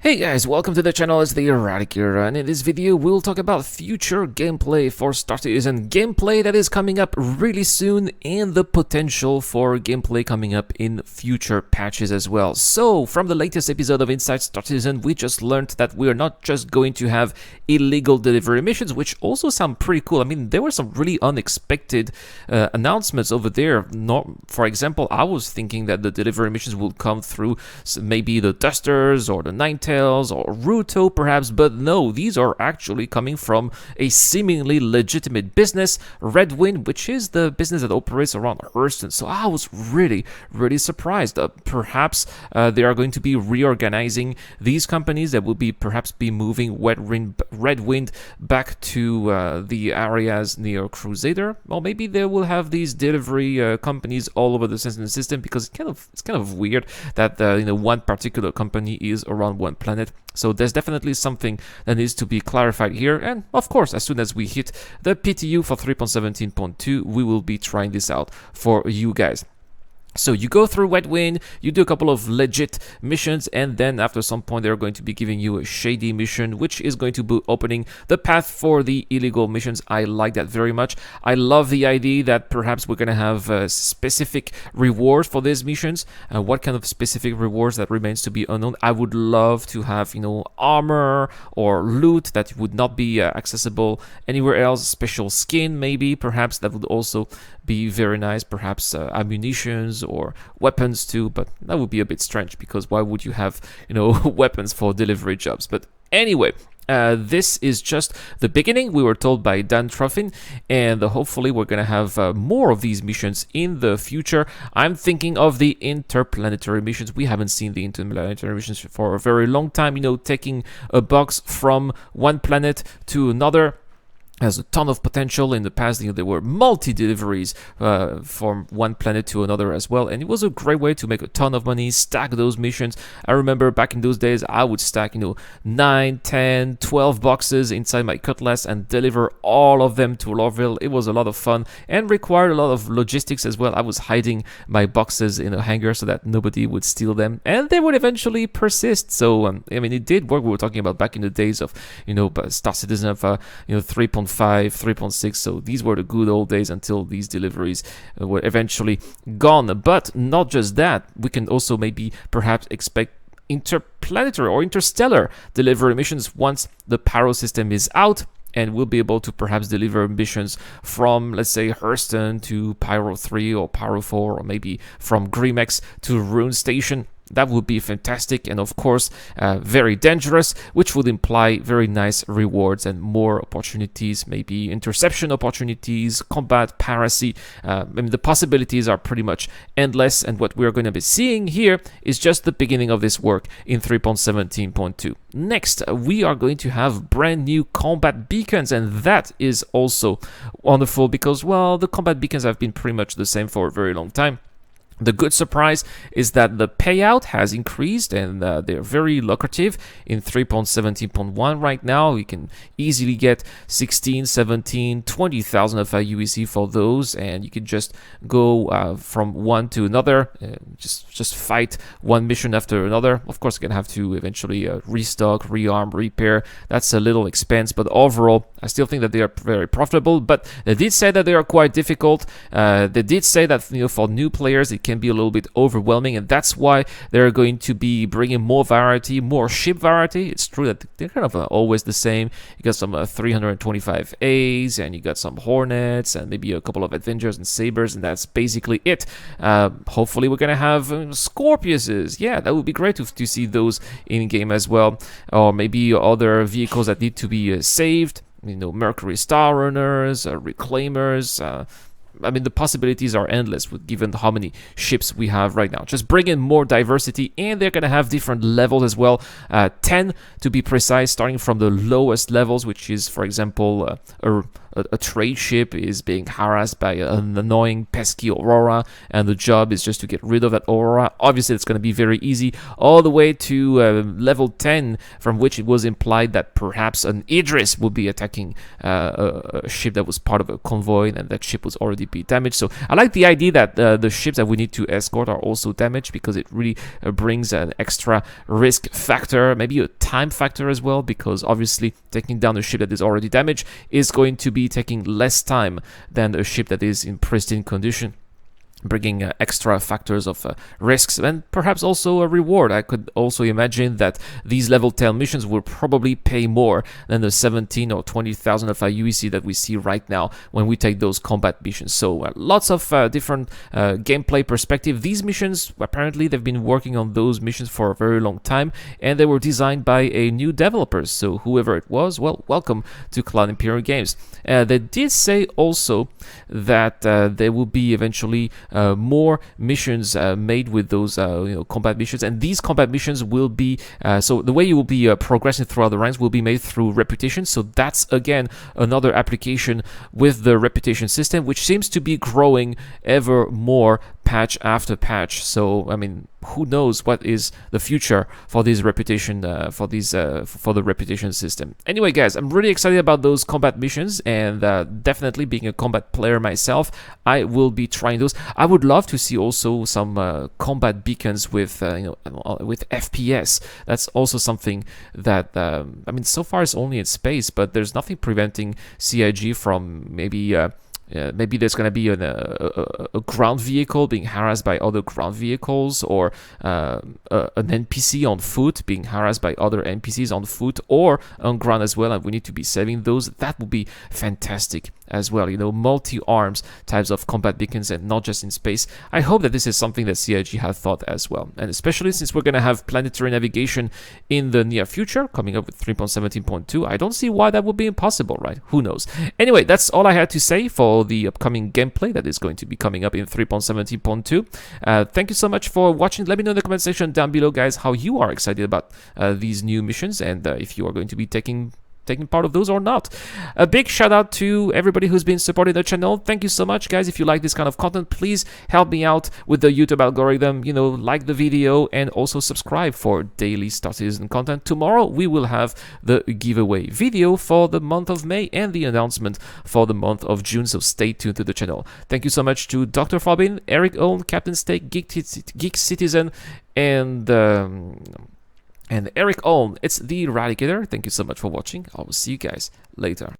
Hey guys, welcome to the channel. It's the Eradicator, and in this video we'll talk about future gameplay for Star Citizen, gameplay that is coming up really soon, and the potential for gameplay coming up in future patches as well. So, from the latest episode of Inside Star Citizen, we just learned that we're not just going to have illegal delivery missions, which also sound pretty cool. I mean, there were some really unexpected announcements over there. For example, I was thinking that the delivery missions will come through maybe the Dusters or the Ninetales or Ruto perhaps, but no, these are actually coming from a seemingly legitimate business, Red Wind, which is the business that operates around Hurston. So I was really surprised. Perhaps they are going to be reorganizing these companies that will be perhaps be moving Red Wind back to the areas near Crusader, or maybe they will have these delivery companies all over the system, because it's kind of weird that one particular company is around one planet. So there's definitely something that needs to be clarified here, and of course, as soon as we hit the PTU for 3.17.2, we will be trying this out for you guys. So you go through Red Wind, you do a couple of legit missions, and then after some point they're going to be giving you a shady mission, which is going to be opening the path for the illegal missions. I like that very much. I love the idea that perhaps we're going to have specific rewards for these missions. What kind of specific rewards, that remains to be unknown. I would love to have, armor or loot that would not be accessible anywhere else. Special skin, maybe, perhaps, that would also be very nice. Perhaps ammunitions or weapons too, but that would be a bit strange, because why would you have weapons for delivery jobs? But anyway, this is just the beginning, we were told by Dan Truffin, and hopefully we're gonna have more of these missions in the future. I'm thinking of the interplanetary missions. We haven't seen the interplanetary missions for a very long time. Taking a box from one planet to another has a ton of potential. In the past, there were multi-deliveries from one planet to another as well, and it was a great way to make a ton of money, stack those missions. I remember back in those days, I would stack 9, 10, 12 boxes inside my Cutlass and deliver all of them to Lorville. It was a lot of fun and required a lot of logistics as well. I was hiding my boxes in a hangar so that nobody would steal them, and they would eventually persist. So it did work. We were talking about back in the days of Star Citizen of 3.5, 3.6, so these were the good old days until these deliveries were eventually gone. But not just that, we can also maybe perhaps expect interplanetary or interstellar delivery missions once the Pyro system is out, and we'll be able to perhaps deliver missions from, let's say, Hurston to Pyro 3 or Pyro 4, or maybe from Grimex to Rune Station. That would be fantastic, and of course very dangerous, which would imply very nice rewards and more opportunities, maybe interception opportunities, combat, piracy. The possibilities are pretty much endless, and what we're going to be seeing here is just the beginning of this work in 3.17.2. Next, we are going to have brand new combat beacons, and that is also wonderful, because, well, the combat beacons have been pretty much the same for a very long time. The good surprise is that the payout has increased, and they're very lucrative. In 3.17.1 right now, you can easily get 16, 17, 20,000 of UEC for those, and you can just go from one to another, just fight one mission after another. Of course, you're going to have to eventually restock, rearm, repair. That's a little expense, but overall, I still think that they are very profitable. But they did say that they are quite difficult. They did say that for new players, it can be a little bit overwhelming, and that's why they're going to be bringing more variety, more ship variety. It's true that they're kind of always the same. You got some 325 A's, and you got some Hornets, and maybe a couple of Avengers and Sabers, and that's basically it. Hopefully we're gonna have Scorpiuses. Yeah, that would be great to see those in game as well, or maybe other vehicles that need to be saved. Mercury Star Runners, Reclaimers. The possibilities are endless given how many ships we have right now. Just bring in more diversity, and they're going to have different levels as well. 10 to be precise, starting from the lowest levels, which is, for example, a trade ship is being harassed by an annoying pesky aurora, and the job is just to get rid of that aurora. Obviously it's going to be very easy, all the way to level 10, from which it was implied that perhaps an Idris would be attacking a ship that was part of a convoy, and that ship was already be damaged. So I like the idea that the ships that we need to escort are also damaged, because it really brings an extra risk factor, maybe a time factor as well, because obviously taking down a ship that is already damaged is going to be taking less time than a ship that is in pristine condition, bringing extra factors of risks, and perhaps also a reward. I could also imagine that these level 10 missions will probably pay more than the 17 or 20,000 of UEC that we see right now when we take those combat missions. So lots of different gameplay perspective. These missions, apparently they've been working on those missions for a very long time, and they were designed by a new developer. So whoever it was, well, welcome to Cloud Imperial Games. They did say also that there will be eventually more missions made with those combat missions, and these combat missions will be so the way you will be progressing throughout the ranks will be made through reputation. So that's again another application with the reputation system, which seems to be growing ever more patch after patch. So I mean, who knows what is the future for this reputation for the reputation system. Anyway guys, I'm really excited about those combat missions, and definitely being a combat player myself, I will be trying those. I would love to see also some combat beacons with with FPS. That's also something that I mean, so far it's only in space, but there's nothing preventing CIG from maybe there's going to be a ground vehicle being harassed by other ground vehicles, or an NPC on foot being harassed by other NPCs on foot or on ground as well, and we need to be saving those. That would be fantastic as well, multi-arms types of combat beacons, and not just in space. I hope that this is something that CIG have thought as well, and especially since we're going to have planetary navigation in the near future, coming up with 3.17.2, I don't see why that would be impossible, right? Who knows? Anyway, that's all I had to say for the upcoming gameplay that is going to be coming up in 3.17.2. Thank you so much for watching. Let me know in the comment section down below, guys, how you are excited about these new missions, and if you are going to be taking part of those or not. A big shout out to everybody who's been supporting the channel. Thank you so much, guys. If you like this kind of content, please help me out with the YouTube algorithm. Like the video and also subscribe for daily Star Citizen content. Tomorrow we will have the giveaway video for the month of May and the announcement for the month of June, so stay tuned to the channel. Thank you so much to Dr. Fabin, Eric Owen, Captain Steak, Geek Citizen, and Eric Owen. It's the Eradicator. Thank you so much for watching. I will see you guys later.